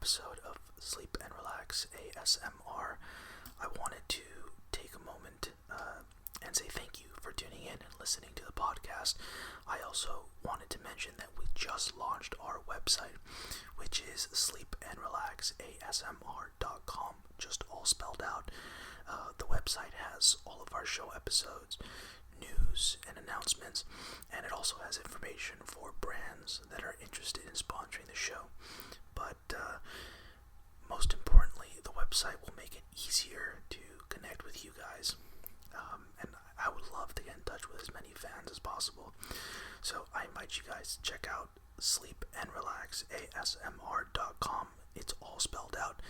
episode of Sleep and Relax ASMR. I wanted to take a moment and say thank you for tuning in and listening to the podcast. I also wanted to mention that we just launched our website, which is SleepandRelaxASMR.com, just all spelled out. The website has all of our show episodes, news and announcements, and it also has information for brands that are interested in sponsoring the show. But most importantly, the website will make it easier to connect with you guys, and I would love to get in touch with as many fans as possible. So I invite you guys to check out SleepandRelaxASMR.com. It's all spelled out.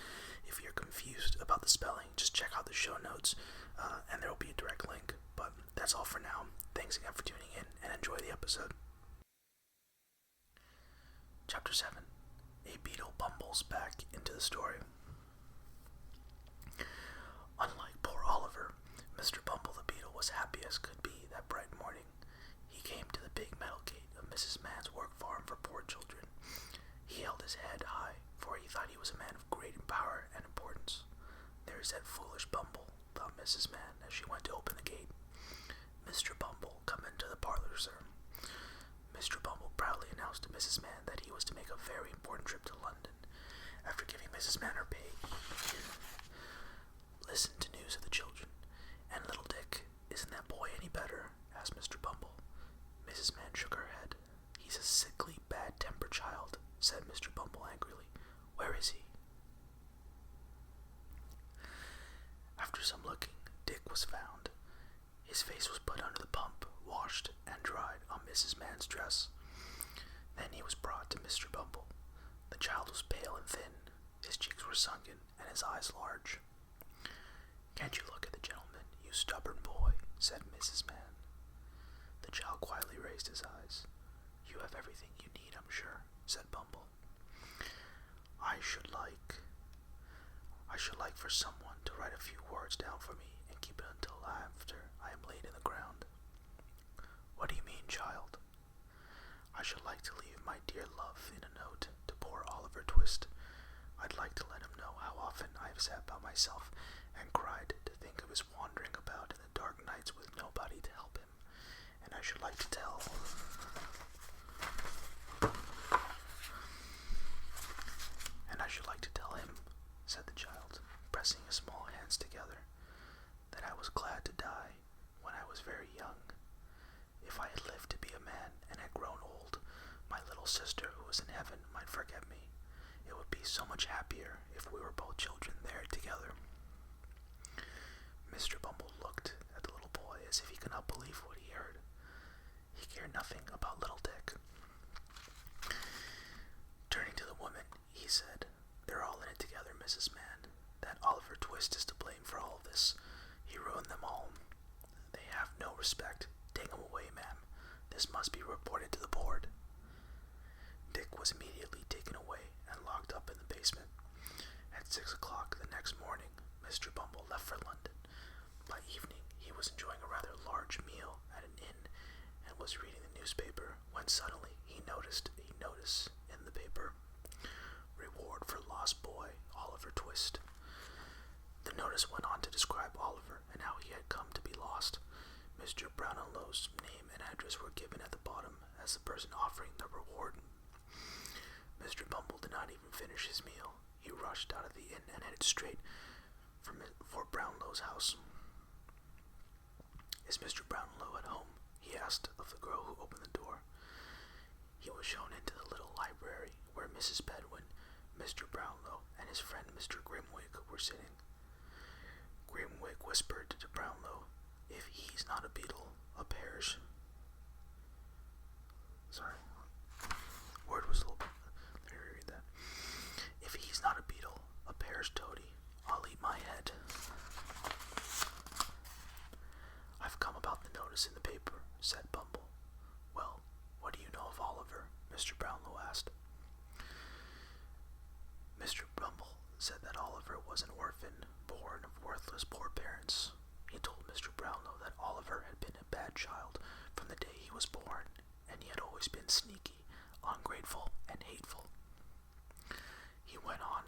If you're confused about the spelling, just check out the show notes, and there will be a direct link. But that's all for now. Thanks again for tuning in, and enjoy the episode. Chapter 7. A beetle bumbles back into the story. Unlike poor Oliver, Mr. Bumble the beetle was happy as could be that bright morning. He came to the big metal gate of Mrs. Mann's work farm for poor children. He held his head high, for he thought he was a man of great power and importance. "There is that foolish Bumble," thought Mrs. Mann as she went to open the gate. "Mr. Bumble, come into the parlor, sir." Mr. Bumble proudly announced to Mrs. Mann that he was to make a very important trip to London. After giving Mrs. Mann her pay, "Listen to news of the children. And little Dick, isn't that boy any better?" asked Mr. Bumble. Mrs. Mann shook her head. "He's a sickly, bad-tempered child," said Mr. Bumble angrily. "Where is he?" After some looking, Dick was found. His face was put under the pump, washed, and dried on Mrs. Mann's dress. Then he was brought to Mr. Bumble. The child was pale and thin, his cheeks were sunken, and his eyes large. "Can't you look at the gentleman, you stubborn boy?" said Mrs. Mann. The child quietly raised his eyes. "You have everything you need, I'm sure," said Bumble. I should like for someone to write a few words down for me and keep it until after I am laid in the ground." "What do you mean, child?" "I should like to leave my dear love in a note to poor Oliver Twist. I'd like to let him know how often I have sat by myself and cried to think of his wandering about in the dark nights with nobody to help him. And I should like to tell him," said the child, pressing his small hands together, "that I was glad to die when I was very young. If I had lived to be a man and had grown old, my little sister who was in heaven might forget me. It would be so much happier if we were both children there together." Mr. Bumble looked at the little boy as if he could not believe what he heard. He cared nothing about little Dick. Turning to the woman, he said, "They're all in it together, Mrs. Mann. That Oliver Twist is to blame for all this. He ruined them all. They have no respect. Take him away, ma'am. This must be reported to the board." Dick was immediately taken away and locked up in the basement. At 6 o'clock the next morning, Mr. Bumble left for London. By evening, he was enjoying a rather large meal at an inn and was reading the newspaper when suddenly he noticed a notice in the paper: "Reward for lost boy, Oliver Twist." The notice went on to describe Oliver and how he had come to be lost. Mr. Brownlow's name and address were given at the bottom as the person offering the reward. Mr. Bumble did not even finish his meal. He rushed out of the inn and headed straight for Brownlow's house. "Is Mr. Brownlow at home?" he asked of the girl who opened the door. He was shown into the little library where Mrs. Bedwin, Mr. Brownlow, and his friend Mr. Grimwig were sitting. Grimwig whispered to Brownlow, "If he's not a beetle, a pear's..." Sorry. Word was a little bit... Let me reread that. "If he's not a beetle, a pear's toady. I'll eat my head." "I've come about the notice in the paper," said Bumble. "Well, what do you know of Oliver?" Mr. Brownlow asked. Mr. Bumble said that Oliver was an orphan, born of worthless poor parents. He told Mr. Brownlow that Oliver had been a bad child from the day he was born, and he had always been sneaky, ungrateful, and hateful. He went on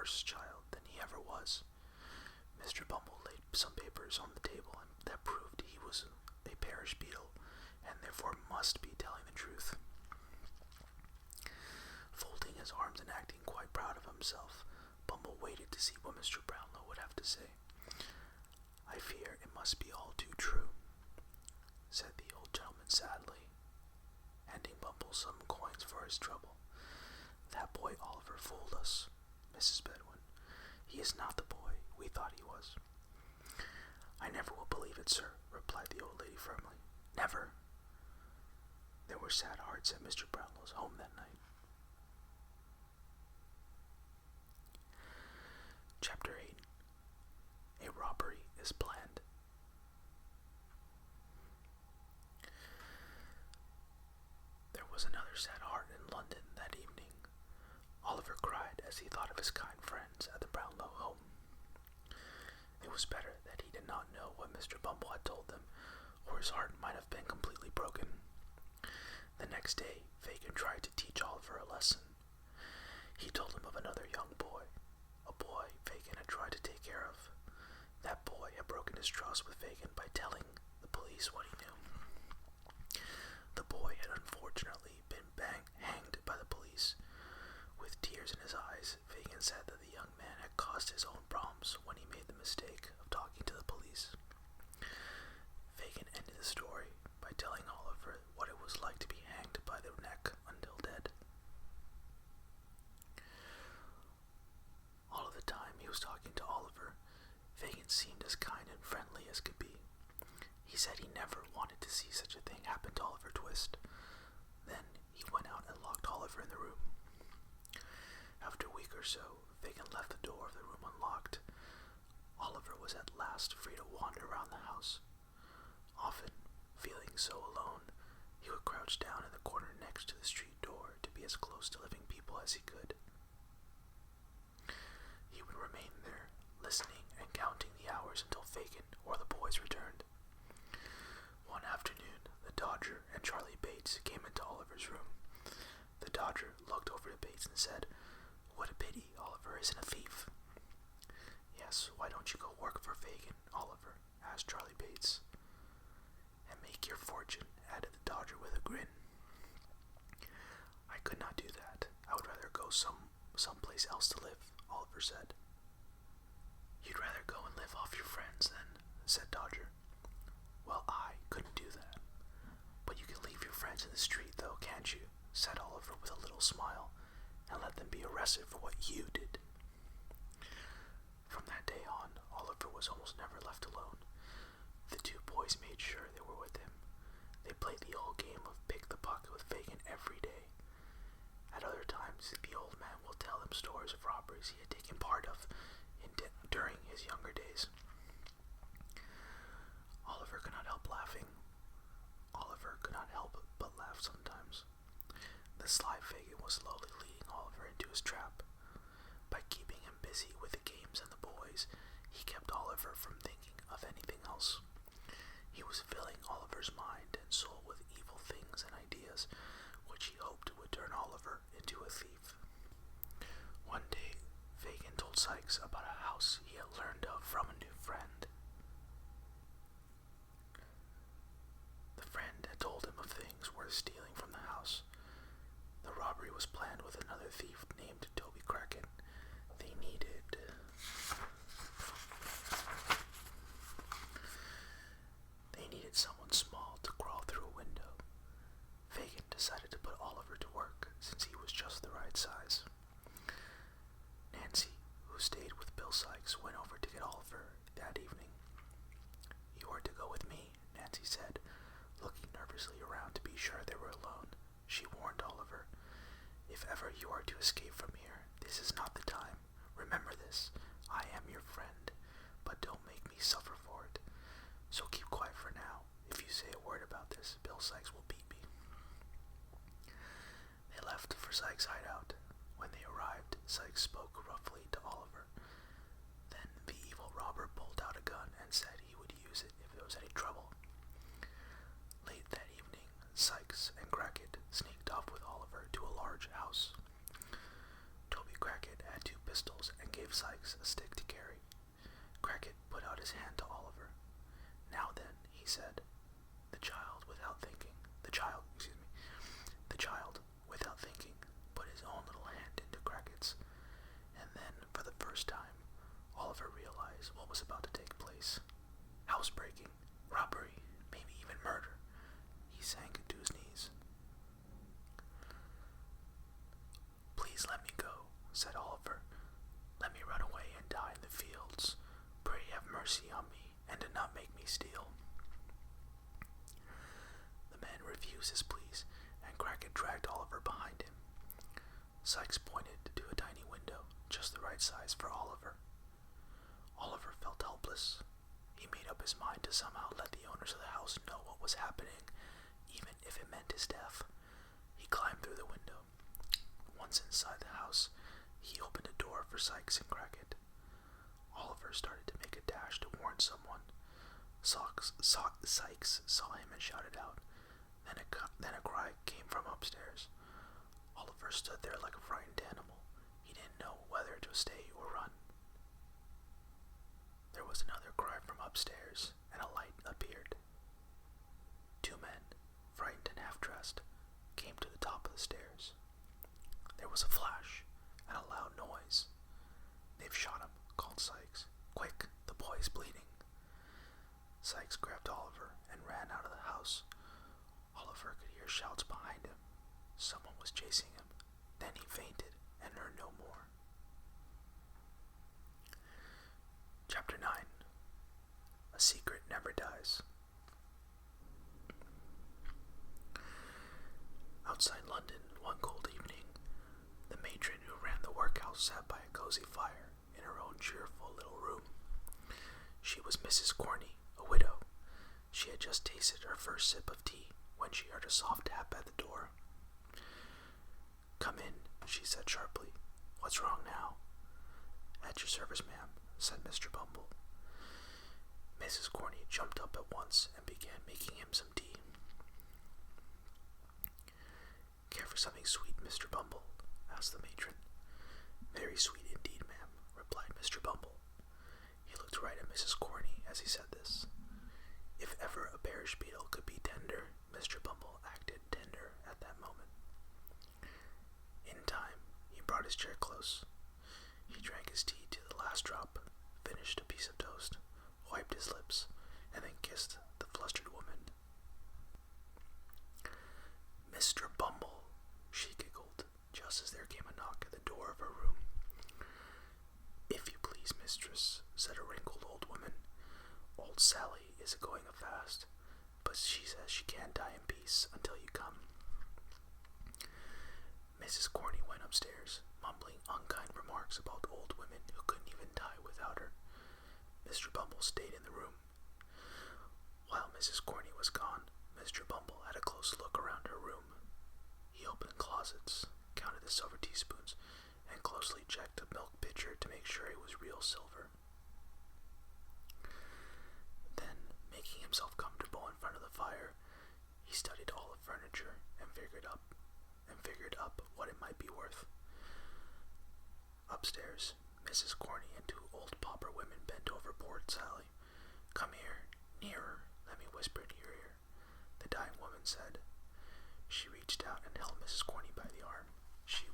worse child than he ever was. Mr. Bumble laid some papers on the table that proved he was a parish beadle, and therefore must be telling the truth. Folding his arms and acting quite proud of himself, Bumble waited to see what Mr. Brownlow would have to say. "I fear it must be all too true," said the old gentleman sadly, handing Bumble some coins for his trouble. "That boy Oliver fooled us, Mrs. Bedouin. He is not the boy we thought he was." "I never will believe it, sir," replied the old lady firmly. "Never." There were sad hearts at Mr. Brownlow's home that night. Chapter 8. A robbery is planned. There was another sad heart in London that evening. Oliver cried as he thought of his kind friends at the Brownlow home. It was better that he did not know what Mr. Bumble had told them, or his heart might have been completely broken. The next day, Fagin tried to teach Oliver a lesson. He told him of another young boy, a boy Fagin had tried to take care of. That boy had broken his trust with Fagin by telling the police what he knew. The boy had unfortunately been hanged by the police. With tears in his eyes, Fagin said that the young man had caused his own problems when he made the mistake of talking to the police. Fagin ended the story by telling Oliver what it was like to be hanged by the neck until dead. All of the time he was talking to Oliver, Fagin seemed as kind and friendly as could be. He said he never wanted to see such a thing happen to Oliver Twist. Then he went out and locked Oliver in the room. After a week or so, Fagin left the door of the room unlocked. Oliver was at last free to wander around the house. Often, feeling so alone, he would crouch down in the corner next to the street door to be as close to living people as he could. He would remain there, listening and counting the hours until Fagin or the boys returned. One afternoon, the Dodger and Charlie Bates came into Oliver's room. The Dodger looked over to Bates and said, "What a pity Oliver isn't a thief." "Yes, why don't you go work for Fagin, Oliver?" asked Charlie Bates. "And make your fortune," added the Dodger with a grin. "I could not do that. I would rather go someplace else to live," Oliver said. "You'd rather go and live off your friends, then?" said Dodger. "Well, I couldn't do that. But you can leave your friends in the street, though, can't you?" said Oliver with a little smile, "and let them be arrested for what you did." From that day on, Oliver was almost never left alone. The two boys made sure they were with him. They played the old game of pick the pocket with Fagin every day. At other times, the old man will tell them stories of robberies he had taken part of during his younger days. Oliver could not help laughing. Oliver could not help but laugh sometimes. The sly Fagin was slowly leading Oliver into his trap. By keeping him busy with the games and the boys, he kept Oliver from thinking of anything else. He was filling Oliver's mind and soul with evil things and ideas, which he hoped would turn Oliver into a thief. One day, Fagin told Sykes about a house he had learned of from a new friend. The friend had told him of things worth stealing from the house. The robbery was planned with another thief named Toby Crackit. They needed someone small to crawl through a window. Fagin decided to put Oliver to work, since he was just the right size. Nancy, who stayed with Bill Sykes, went over to get Oliver that evening. "You are to go with me," Nancy said, looking nervously around to be sure they were alone. She warned Oliver, "If ever you are to escape from here, this is not the time. Remember this. I am your friend, but don't make me suffer for it. So keep quiet for now. If you say a word about this, Bill Sykes will beat me." They left for Sykes' hideout. When they arrived, Sykes spoke roughly to Oliver. Then the evil robber pulled out a gun and said he would use it if there was any trouble. Late that evening, Sykes and Crackit sneaked off with Oliver to a large house. Toby Crackit had two pistols pistols and gave Sykes a stick to carry. Crackit put out his hand to Oliver. "Now then," he said. The child, without thinking, put his own little hand into Crackit's, and then, for the first time, Oliver realized what was about to take place. Housebreaking, robbery, maybe even murder. He sank to his knees. "Please let me go," said Oliver. "Let me run away and die in the fields. Pray have mercy on me, and do not make me steal." The man refused his pleas, and Crackit dragged Oliver behind him. Sykes pointed to a tiny window, just the right size for Oliver. Oliver felt helpless. He made up his mind to somehow let the owners of the house know what was happening, even if it meant his death. He climbed through the window. Once inside the house, he opened a door for Sykes and Crackit. Oliver started to make a dash to warn someone. Sykes saw him and shouted out. Then a cry came from upstairs. Oliver stood there like a frightened animal. He didn't know whether to stay or run. There was another cry from upstairs, and a light appeared. Two men, frightened and half-dressed, came to the top of the stairs. There was a flash and a loud noise. "They've shot him," called Sykes. "Quick, the boy's bleeding." Sykes grabbed Oliver and ran out of the house. Oliver could hear shouts behind him. Someone was chasing him. Then he fainted and heard no more. Chapter 9. A Secret Never Dies. Outside London, one cold evening, the matron who ran the workhouse sat by a cozy fire in her own cheerful little room. She was Mrs Corney, a widow. She had just tasted her first sip of tea when she heard a soft tap at the door. "Come in," she said sharply. "What's wrong now?" "At your service, ma'am," said Mr Bumble. Mrs Corney jumped up at once and began making him some tea. "Care for something sweet, Mr Bumble?" asked the matron. "Very sweet indeed, ma'am," replied Mr Bumble. He looked right at Mrs Corney as he said this. If ever a parish beadle could be tender, Mr Bumble acted tender at that moment. In time, he brought his chair close. He drank his tea to the last drop, finished a piece of toast, wiped his lips, and then kissed the flustered woman. "Mr Bumble," she giggled, just as there came a knock at the door of her room. "If you please, mistress," said a wrinkled old woman. "Old Sally is going a fast, but she says she can't die in peace until you come." Mrs Corney went upstairs, mumbling unkind remarks about old women who couldn't even die without her. Mr Bumble stayed in the room. While Mrs Corney was gone, Mr Bumble had a close look around her room. He opened closets, counted the silver teaspoons, and closely checked the milk pitcher to make sure it was real silver. Then, making himself comfortable in front of the fire, he studied all the furniture and figured up what it might be worth. Upstairs, Mrs Corney and two old pauper women bent over poor Sally. "Come here, nearer, let me whisper in your ear," the dying woman said. She reached out and held Mrs Corney by the arm. She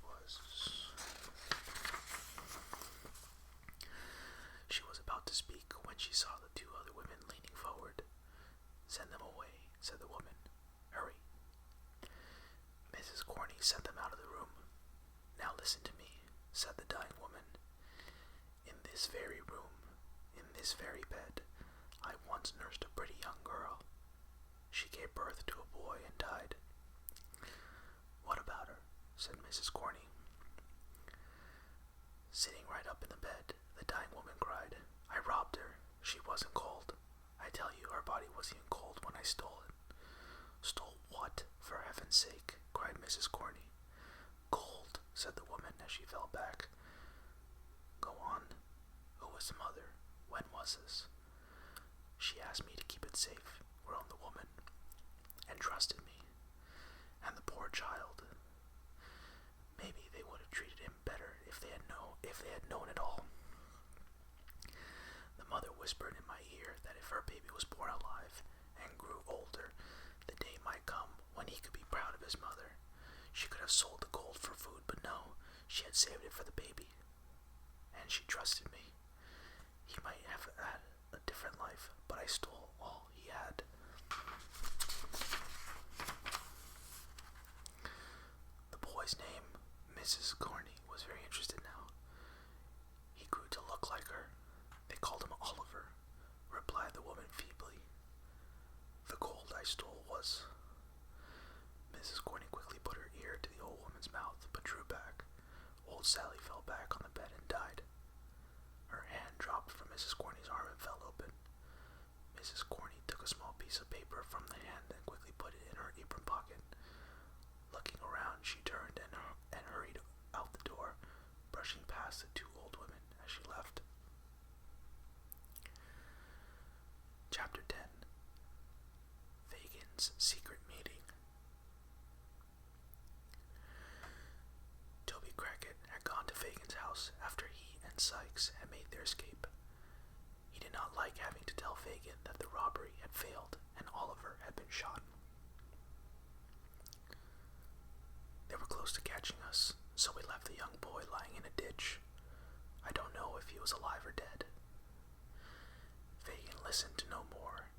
was about to speak when she saw the two other women leaning forward. "Send them away," said the woman. "Hurry." Mrs Corney sent them out of the room. "Now listen to me," said the dying woman. "In this very room, in this very bed, I once nursed a pretty young girl. She gave birth to a boy and died." "What about her?" said Mrs Corney. Sitting right up in the bed, the dying woman cried, "I robbed her. She wasn't cold. I tell you, her body wasn't even cold when I stole it." "Stole what, for heaven's sake?" cried Mrs Corney. "Gold," said the woman as she fell back. "Go on. Who was the mother? When was this?" "She asked me to keep it safe," groaned the woman, "and trusted me. And the poor child. Maybe they would have treated him better if they had known whispered in my ear that if her baby was born alive and grew older, the day might come when he could be proud of his mother. She could have sold the gold for food, but no, she had saved it for the baby. And she trusted me. He might have had a different life, but I stole all he had. The boy's name, Mrs Corney, was very interested now. He grew to look like her. They called him Oliver, replied the woman feebly. The gold I stole was... Mrs Corney quickly put her ear to the old woman's mouth, but drew back. Old Sally fell back on the bed and died. Her hand dropped from Mrs Corney's arm and fell open. Mrs Corney took a small piece of paper from the hand and quickly put it in her apron pocket. Looking around, she turned and hurried out the door, brushing past the two old women as she left. Chapter 10. Fagins' Secret Meeting. Toby Crackit had gone to Fagin's house after he and Sykes had made their escape. He did not like having to tell Fagin that the robbery had failed and Oliver had been shot. They were close to catching us, so we left the young boy lying in a ditch. I don't know if he was alive or dead. Fagin listened to no more.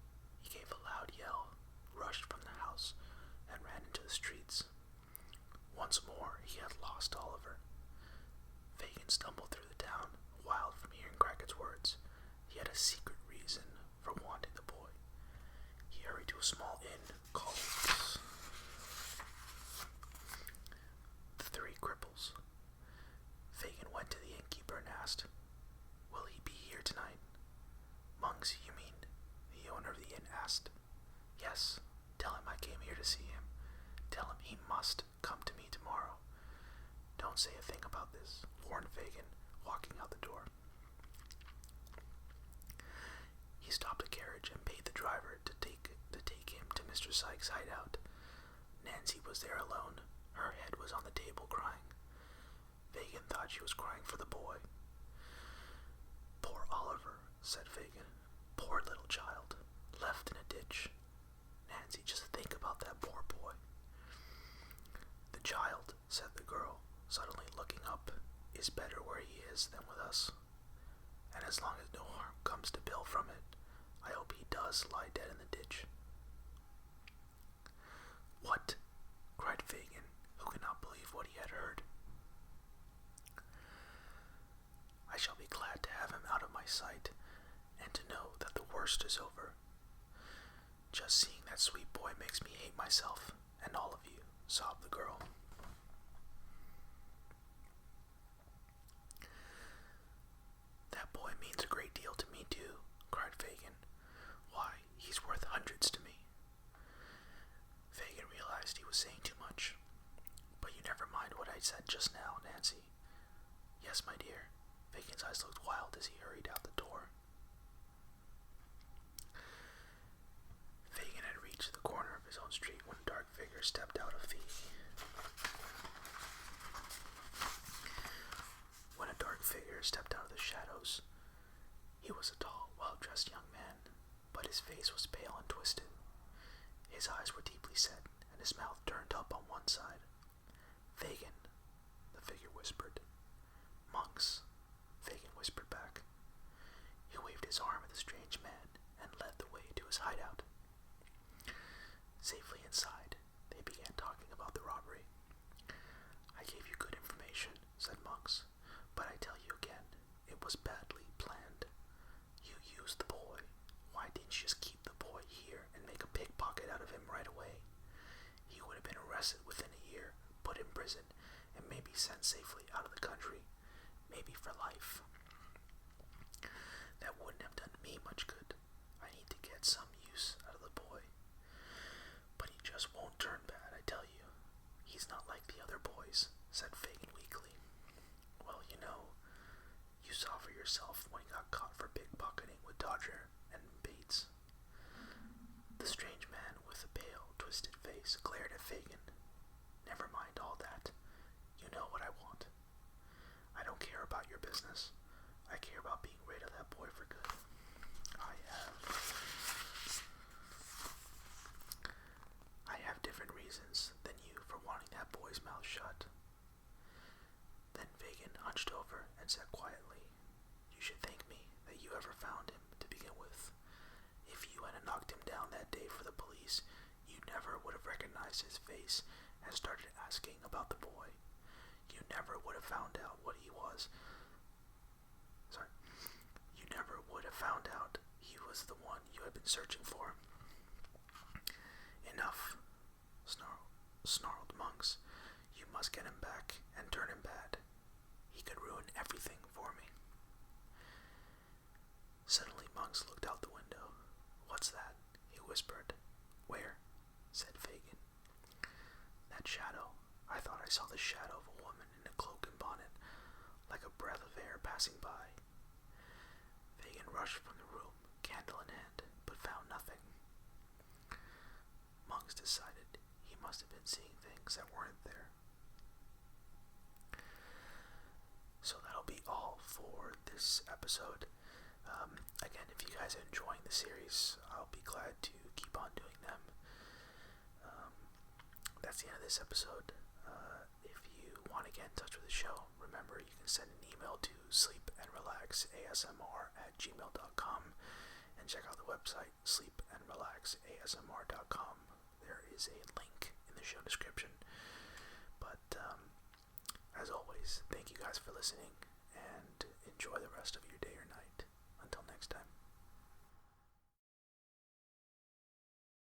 He gave a loud yell, rushed from the house, and ran into the streets. Once more, he had lost Oliver. Fagin stumbled through the town, wild from hearing Crackit's words. He had a secret reason for wanting the boy. He hurried to a small inn called the Three Cripples. Fagin went to the innkeeper and asked, "Will he be here tonight?" "Monks, you mean?" the owner of the inn asked. "Yes. Tell him I came here to see him. Tell him he must come to me tomorrow. Don't say a thing about this," warned Fagin, walking out the door. He stopped a carriage and paid the driver to take him to Mr. Sykes' hideout. Nancy was there alone. Her head was on the table crying. Fagin thought she was crying for the boy. "Poor Oliver," said Fagin. "Poor little child, left in a ditch. Nancy, just think about that poor boy." "The child," said the girl, suddenly looking up, "is better where he is than with us. And as long as no harm comes to Bill from it, I hope he does lie dead in the ditch." "What?" cried Fagin, who could not believe what he had heard. "I shall be glad to have him out of my sight, and to know that the worst is over. Just seeing that sweet boy makes me hate myself and all of you," sobbed the girl. "That boy means a great deal to me too," cried Fagin. "Why, he's worth hundreds to me." Fagin realized he was saying too much. "But you never mind what I said just now, Nancy." "Yes, my dear." Fagin's eyes looked wild as he hurried out the door. Fagin had reached the corner of his own street when a dark figure stepped out of the shadows. He was a tall, well-dressed young man, but his face was pale and twisted. His eyes were deeply set, and his mouth turned up on one side. "Fagin," the figure whispered. "Monks," Fagin whispered back. He waved his arm at the strange man and led the way to his hideout. Safely inside, they began talking about the robbery. "I gave you good information," said Monks, "but I tell you again, it was badly planned. You used the boy. Why didn't you just keep the boy here and make a pickpocket out of him right away? He would have been arrested within a year, put in prison, and maybe sent safely out of the country, maybe for life. That wouldn't have done me much good. I need to get some use out of the boy. But he just won't turn bad, I tell you. He's not like the other boys," said Fagin weakly. "Well, you saw for yourself when he got caught for pickpocketing with Dodger and Bates." The strange man with a pale, twisted face glared at Fagin. "Never mind all that. You know what I want. I don't care about your business. I care about being rid of that boy for good." reasons than you for wanting that boy's mouth shut. Then Fagin hunched over and said quietly, "You should thank me that you ever found him to begin with. If you hadn't knocked him down that day for the police, you never would have recognized his face and started asking about the boy. You never would have found out what he was. You never would have found out he was the one you had been searching for." "Enough," snarled Monks. "You must get him back and turn him bad. He could ruin everything for me." Suddenly Monks looked out the window. "What's that?" he whispered. "Where?" said Fagin. "That shadow. I thought I saw the shadow of a woman in a cloak and bonnet, like a breath of air passing by." Fagin rushed from the room, candle in hand, but found nothing. Monks decided he must have been seeing things that weren't there. So that'll be all for this episode. Again, if you guys are enjoying the series, I'll be glad to keep on doing them. That's the end of this episode. If you want to get in touch with the show, remember you can send an email to SleepandRelaxASMR@gmail.com and check out the website SleepandRelaxASMR.com. There is a link in the show description. But as always, thank you guys for listening, and enjoy the rest of your day or night. Until next time.